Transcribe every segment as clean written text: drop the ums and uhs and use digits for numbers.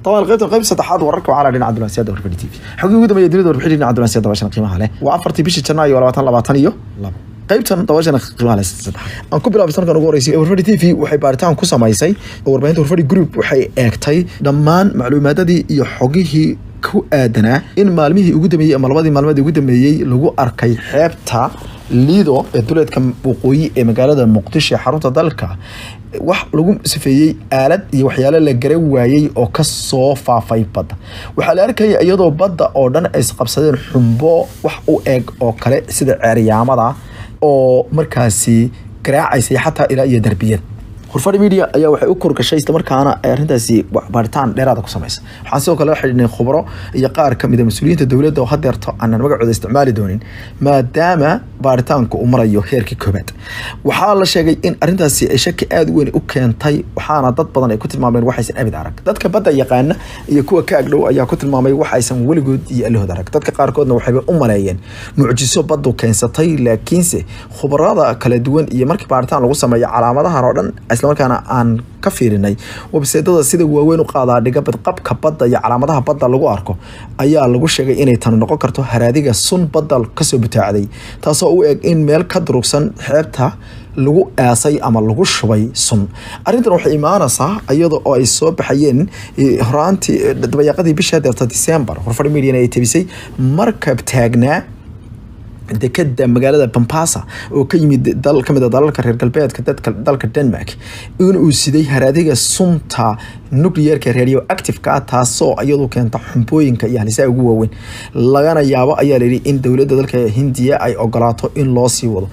طبعا القيب saddexaad wararka waxaa la dhinaca dunaasiyada warfadhi TV xogii ugu dambeeyay dunida warfadhi dhinaca dunaasiyada bashan qiimaha leh waa 4 bishii Janaayo 2022 qaybtan dabashan qiimaha leh aan ku bilaabay sanadkan ugu horeysay warfadhi TV waxay baaritaan ku samaysay warbaahinta warfadhi group waxay eegtay dhammaan macluumaadadii iyo xogihii ku aadanaa in maalmihii ugu dambeeyay ama labadii maalmood ugu dambeeyay lagu arkay xeebta Lido ee duleedka waqooyi ee magaalada Muqdisho ee xarunta dalka wax lagu sifeeyay aalad iyo waxyaalo la garan waayay oo ka soo faafay badda waxa la arkay iyadoo badda oo dhan ay isqabsadeen xumbo wax u eeg oo kale sida ceeriyaamada oo markaasi garaacaysa xataa ilaa iyo darbiyada warfadhi media ayaa waxay u korgashay isla markaana arintaasi baaritaan dheeraad ku sameysay waxaan sidoo kale xidhnay khubaro iyo qaar kamid ah mas'uuliyiinta dawladda oo hadeerto aan magacooda isticmaali doonin maadaama baaritaanku uu marayo heerkii koobaad waxaa la sheegay in arintaasi ay shaki aad u weyn u keentay waxaana dad badan ay ku tilmaameen waxaysan abid arag dadka badda yaqaana iyo kuwa ka agdhow ayaa ku tilmaamay waxaysan weligood iyo allahood arag dadka qaarkoodna waxay u maleeyeen mucjiso baddu keensatay laakiinse khubarada kala duwan iyo markii baaritaan lagu sameeyo calaamadahan oo dhan isla markaana aan ka fiirinay website-da sida waaweyn u qaadaa dhiga badqabka badda iyo calaamadaha badda lagu arko ayaa lagu sheegay inay tan noqon karto haraadiga sun badda ka soo butaacday taasoo u eg in meel ka durugsan xeebta lagu aasay ama lagu shubay sun arintan waxay imaanaysaa iyadoo ay soo baxayeen horaantii dabayaqadii bisha December warfadhi media ay tabisay markab taagnaa dekada magaalada Pampasa oo ka yimid dal kamid ah dalalka reer galbeedka dalka Denmark uu siday haraadiga sunta nuclear-ka radioactive-ka taasoo iyadoo keenta xumbooyinka iyo halisaha ugu waaweyn lagana yaabo ayaa la yiri in dawladda dalka Hindiya ay ogolaato in loo sii wado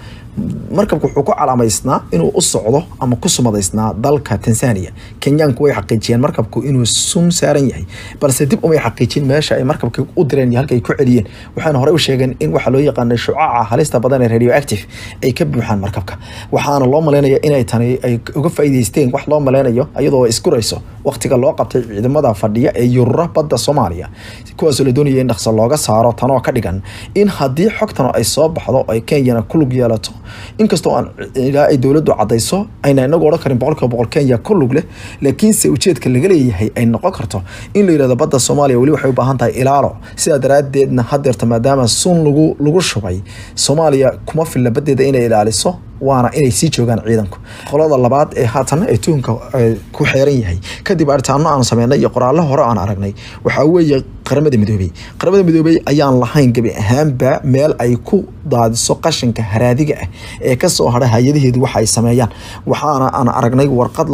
markabku wuxuu ku calaamaysnaa inuu u socdo ama ku sumadaysnaa dalka Tanzania Kenyaanku way xaqiijiyeen markabku inuu sun saaran yahay balse dib uma xaqiijin meesha ay markabku u direen iyo halka ay ku celiyeen waxaana hore u sheegeen in waxa loo yaqaan shucaaca halista badan ee radioactive ay ka buuxaan markabka waxaana loo maleynayaa inay tani ay uga faa'iideysteen wax loo maleynayo iyadoo isku rayso waqtiga loo qabtay ciidamada fadhiya ee Yurra badda Soomaaliya kuwaas oo la doonayay in dhaqso looga saaro tanoo ka dhigan in haddii xogtan ay soo baxdo ay Kenya ku lug yeelato inkastoo aan ilaa ay dawladdu cadayso ayna inagu oran karin boqolkiiba Kenya ku lug leh laakiinse ujeedka laga leeyahay ay noqon karto in la yiraahdo badda Soomaaliya wali waxay u baahan tahay ilaalo sida daraadeedna hadeerta maadaama sun lagu shubay Soomaaliya kuma filla badeeda inay ilaaliso waana inay sii joogaan ciidanku qolada labaad ee haatan ay tuunka ku xeeran yahay kadib artaano aan sameynay iyo qoraallo hore aan aragnay waxa weeye qaramada midoobay ayaan lahayn gabi ahaanba meel ay ku daadiso qashinka haraadiga ah ee ka soo haray hay'adaheedu waxa ay sameeyaan waxaana aan aragnay warqad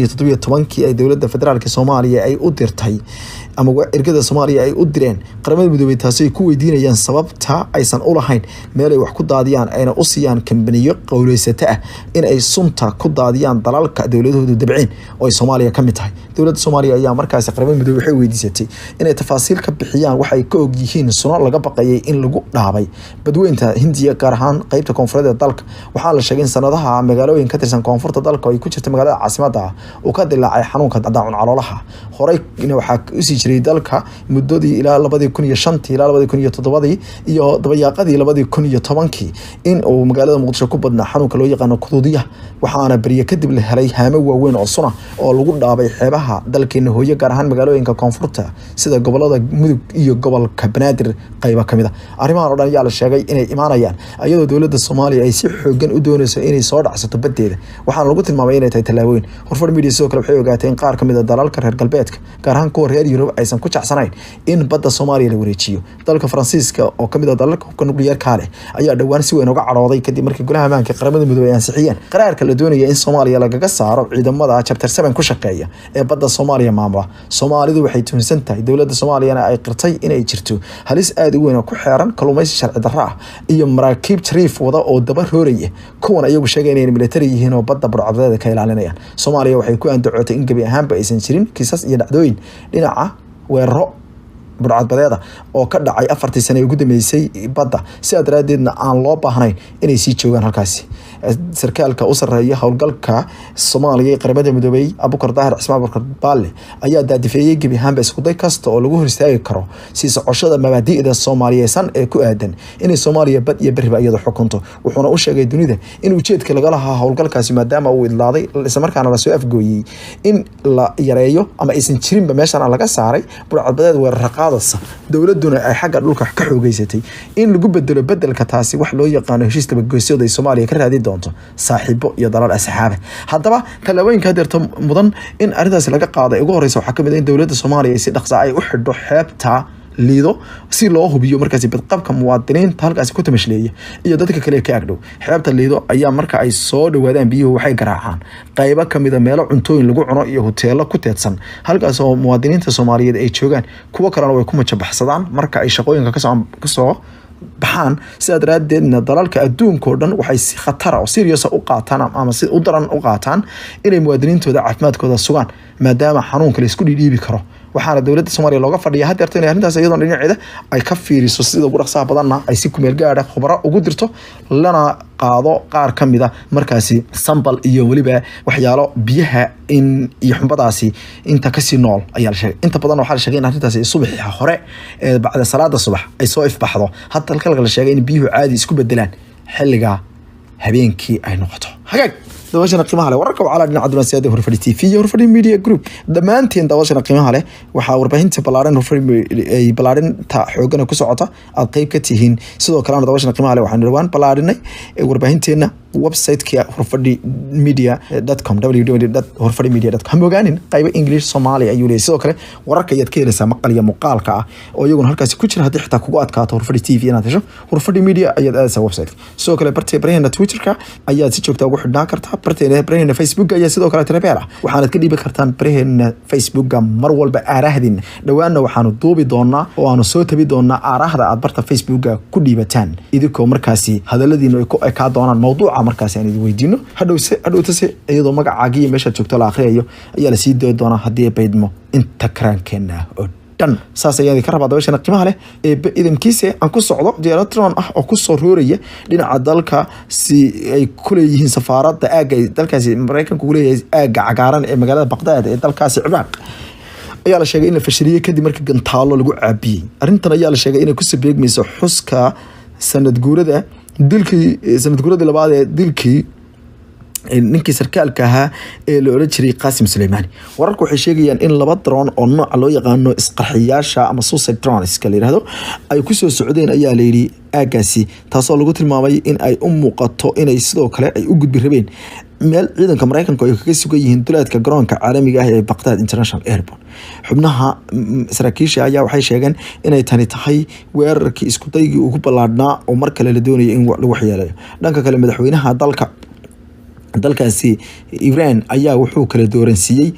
2017 ay dawladda federaalka Soomaaliya ay u dirtay ama ergada Soomaaliya ay u direen qaramada midoobay taasoo ku weydiinayaan sababta aysan u lahayn meel ay wax ku daadiyaan ayna u siiyaan kambaniyo qowleysata ah in ay sunta ku daadiyaan dalalka dawladoodu dabciin oo Soomaaliya ka mid tahay dawladda Soomaaliya ayaa markaas qaramada midoobay waxay weydiisatay inay tafaasiil ka bixiyaan waxa ay ka og yihiin suno laga baqayay in lagu dhaabay badweynta Hindiya gaar ahaan qaybta koonfureed ee dalka waxaa la sheegay in sanadaha magaalooyin ka tirsan koonfurta dalka ay ku jirto magaalada caasimadda oo ka dilaacay xanuunka daacun caloolaha horey waxa u sii jiray dalka muddadii ilaa 2005 ilaa 2007 iyo dabayaaqadii 2010 in uu magaalada Muqdisho ku badnaa xanuunka loo yaqaan kuduudiya waxaana bariye kadib la helay haamo waaweyn oo suna oo lagu dhaabay xeebaha dalkeena hooyo gaar ahaan magaalooyinka koonfurta sida gobolada Mudug iyo gobolka Banaadir qayb ka mid ah arrimahan oo dhan ayaa la sheegay inay imaanayaan iyadoo dawladda Soomaaliya ay si xoogan u doonayso inay soo dhacsato badeeda waxaana lagu tilmaamay inay tahay talaabooyin warfadhi media sidoo kale waxay ogaatay in qaar kamid ah dalalka reer galbeedka gaar ahaan kuwa reer Yurub aysan ku jacsanayn in badda Soomaaliya la wareejiyo dalka Faransiiska oo kamid ah dalalka hubka nuclear-ka leh ayaa dhawaan si weyn uga cadhooday kadib markii golaha ammaanka qaramada midoobay ay ansixiyeen qaraarka la doonayay in Soomaaliya lagaga saaro ciidamada chapter 7 ku shaqeeya ee badda Soomaaliya maamula Soomaalidu waxay tuunsan tahay dawladda Soomaaliya ay qirtay inay jirto halis aad u weyn oo ku xeeran kalluumaysi sharci darro ah iyo maraakiib shariif wada oo daba rooraya kuwan ayagu sheegay inay military yihiin oo badda burcadada ka ilaalinayaan Soomaaliya waxay ku andacootay in gabi ahaanba aysan jirin kiisas iyo dhacdooyin dhinaca weeraro burcadbadeeda oo ka dhacay 4 sano ugu dambeysay badda si daraadeedna aan loo baahnayn inay sii joogaan halkaasi sarkaalka u sareeya howlgalka Soomaaliya ee qaramada midoobay Abukar Daahir Cismaan Abukar Baalle ayaa daadifeeyay gebi ahaanba isku day kasta oo lagu hor istaagi karo si socoshada mabaadi'da Soomaaliyeedsan ee ku aadan inay Soomaaliya bad iyo bariba iyada xukunto wuxuuna u sheegay dunida in ujeedka laga lahaa howlgalkaasi maadaama uu idlaaday isla markaana la soo afgooyay in la yareeyo ama aysan jirinba meeshan laga saaray burcadbadeed weerar qaadaysa dowladuna ay xagga dhulka ka xoogeysatay in lagu bedelo bedelka taasi wax loo yaqaan heshiis tabagoysyo ay Soomaaliya ka raadi doonto saaxiibo iyo dalal asxaabe haddaba talooyinka hadeerto mudan in arintaas laga qaaday ugu horeysa waxa kamid ah in dowladda Soomaaliya si dhaqso ay u xidho xeebta liido si loo hubiyo markaasi badqabka muwaadiniinta halkaas ku tamashleeya iyo dadka kale ka agdhow xeebta liido ayaa marka ay soo dhawaadaan biyuhu waxay garaacaan qaybo kamid ah meelo cuntooyin lagu cuno iyo hoteelo ku teedsan halkaas oo muwaadiniinta Soomaaliyeed ay joogaan kuwa kalena way ku majabaxsadaan marka ay shaqooyinka ka soo baxaan sida daraadeedna dalalka adduunka oo dhan waxay si khatar oo serious u qaataan ama si u daran u qaataan inay muwaadiniintooda caafimaadkooda sugaan maadaama xanuunka la isku dhiibi karo waxaana dowladda Soomaaliya looga fadhiyaa hadeerta in arrintaas iyadoo dhinaceeda ay ka fiiriso sida ugu dhaqsaha badanna ay si ku meel gaar ah khubaro ugu dirto lana qaado qaar kamid ah markaasi sambal iyo waliba waxyaalo biyaha in iyo xunbadaasi inta ka sii nool ayaa la sheegay inta badan waxa la sheegay in arrintaasi subaxii hore ee bacda salaada subax ay soo ifbaxdo hatta halka la sheegay in biyuhu caadi isku bedelaan xilliga habeenkii ay noqoto hagaag dawashana qiimaha leh wararka wacala dhinaca dunaasiyada Horfadhi TV iyo Horfadhi Media Group dhammaantiin dawashana qiimaha leh waxa warbaahinta balaaran Horfadhi ay balaarinta xoogana ku socota aad qayb ka tihiin sidoo kale dawashana qiimaha leh waxaan dhawaan balaarinay warbaahinteena website-ka horfadhimedia.com www.horfadhimedia.com ogaanin qayb English Soomaali ayuu leeyahay sidoo kale wararka ayaad ka helaysaa maqal iyo muuqaalka ah oo iyaguna halkaas ku jira hadii xitaa kugu adkaato Horfadhi TV inaad hesho Horfadhi Media ayaad aadaysaa website sidoo kale barteena Twitter-ka ayaad si joogto ugu xidhnaan kartaa barteena Facebook ayaa sidoo kale tirabeela waxaad ka dhiibi kartaan barteena Facebook mar walba aarahdin dhawaana waxaanu duubi doonaa oo aanu soo tabi doonaa aarahda aad barta Facebook ku dhiibataan idinko markaasi hadaladiina ay ka doonaan mowduuca markaasi aan idin weydiino hadhowtase iyadoo magacaaga iyo meesha joogto la akhriyayo ayaa la sii doon doonaa hadii ay baydmo inta karaankeena oo dhan saas ayaan ka rabaa dawashana qiimaha leh ee idinkiisa aan ku socdo diyaarad ah oo ku soo rooraya dhinaca dalka si ay ku leeyihiin safaaradda aaga dalkaasi Mareykanka ku leeyahay aaga cagaaran ee magaalada Baghdad ee dalkaasi Ciraaq ayaa la sheegay in la fashiliyay kadib markii gantaalo lagu caabiyay arintan ayaa la sheegay inay ku sabeegmayso xuska sanad guurada labaad ee dilkii ninkii sarkaalka ahaa ee la oran jiray Qaasim Suleymaani wararku waxay sheegayaan in laba drone oo nooc loo yaqaano isqarxiyaasha ama suicide drones kala yiraahdo ay ku soo socdeen ayaa la yiri aagaasi taasoo lagu tilmaamay in ay u muuqato inay sidoo kale ay u gudbi rabeen meel ciidanka Mareykanka ay kaga sugan yihiin duleedka garoonka caalamiga ah ee Baghdad International Airport xubnaha saraakiisha ayaa waxay sheegeen inay tani tahay weerarkii isku daygii ugu ballaadhnaa oo mar kale la doonayay in lagu waxyeeleeyo dhanka kale madaxweynaha dalkaasi Iran ayaa wuxuu kala dooransiiyay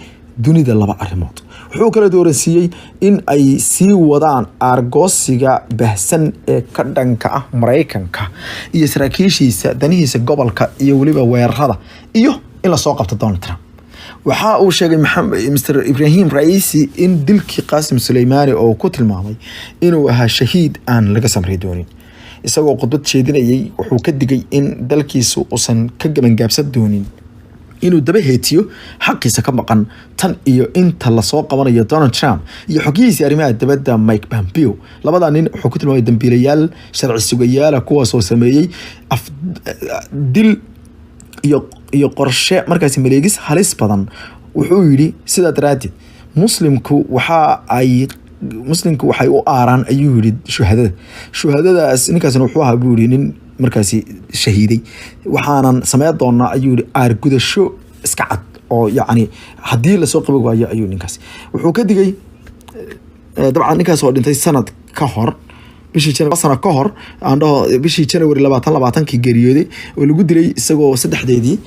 dunida laba arrimood wuxuu kala dooransiiyay in ay sii wadaan argosiga bahsan ee ka dhanka ah Mareykanka iyo saraakiishiisa danihiisa gobolka iyo waliba weerarada iyo in la soo qabto Donald Trump waxa uu sheegay Mr Ibrahim Raisi in dilkii Qaasim Suleymaani oo ku tilmaamay inuu ahaa shahiid aan laga samray doonin isagoo qodbad jeedinayay wuxuu ka digay in dalkiisu uusan ka gabangaabsan doonin inuu daba heetiyo xaqiisa ka maqan tan iyo inta la soo qabanayo Donald Trump iyo xogihiisa arrimaha dibadda Mike Pompeo labada nin wuxuu ku tilmaamay dambiilayaal sharci sugayaal kuwaas oo sameeyay dil iyo qorshe markaasi maleegis halis badan wuxuu yiri sida daraadid muslimku waxay u aaraan ayuu yiri shuhadadaas ninkaasna wuxuu ahaa buu yiri nin markaasi shahiiday waxaanan sameey doonaa ayuu yiri aar gudasho iska cad oo yacni hadii la soo qaban waayo ayuu ninkaas wuxuu ka digay dabcan ninkaas oo dhintay sanad ka hor bishii January 2020 geeriyooday oo lagu dilay isagoo saddexdeedii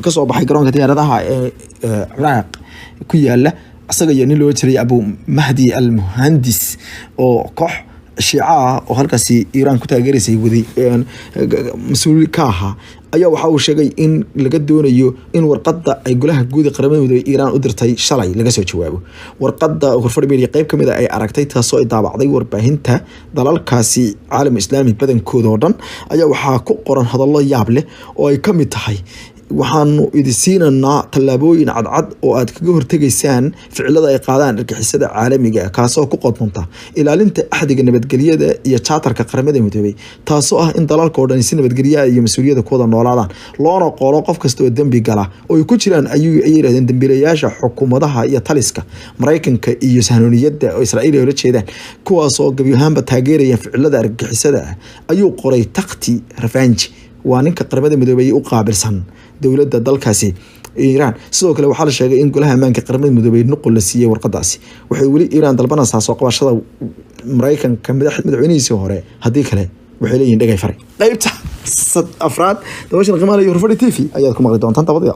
ka soo baxay garoonka diyaaradaha ee Ciraaq ku yaala asaga iyo nin loo jiray Abu Mahdi al-Muhandis oo koox Shiica oo halkaasi Iran ku taageerisay waday mas'uul ka ahaa ayaa waxa uu sheegay in laga doonayo in warqadda ay golaha guud ee qaramada midoobay Iiraan u dirtay shalay laga soo jawaabo. Warqadda Horfadhi Media qayb kamid ah ay aragtay taasoo ay daabacday warbaahinta dalalkaasi caalam islaami badankooda oo dhan ayaa waxaa ku qoran hadallo yaab leh oo ay ka mid tahay waxaanu idin siinaynaa tallaabooyin cadcad oo aad kaga hortegaysaan ficilada ay qaadaan argixisada caalamiga ah kaasoo ku qodmonta ilaalinta axdiga nabadgelyada iyo charterka qaramada midoobay taasoo ah in dalalka oo dhan si nabadgelyo iyo mas'uuliyadda ku wada noolaadaan loona qoro qof kasta oo dambi gala oo ay ku jiraan ay yiraahdeen dambiilayaasha xukuumadaha iyo taliska Mareykanka iyo sahaniyadda oo Israa'iil ay la jeedaan kuwaasoo gabi ahaanba taageeraya ficilada argixisada ayuu qoray taqti revenge waa ninka qaramada midoobay u qaabilsan dowladda dalkaasi Iiraan. Sidoo kale waxaa la sheegay in golaha ammaanka qaramada midoobay nuqul la siiyay warqadaasi waxay wali Iiraan dalbanaysaa soo qabashada Mareykanka madaxweynihiisii hore hadii kale waxay leeyihiin dhagay faray qaybta afraad dabashan qiimaha iyo Horfadhi TV ayaad ku maqli doontaan dabada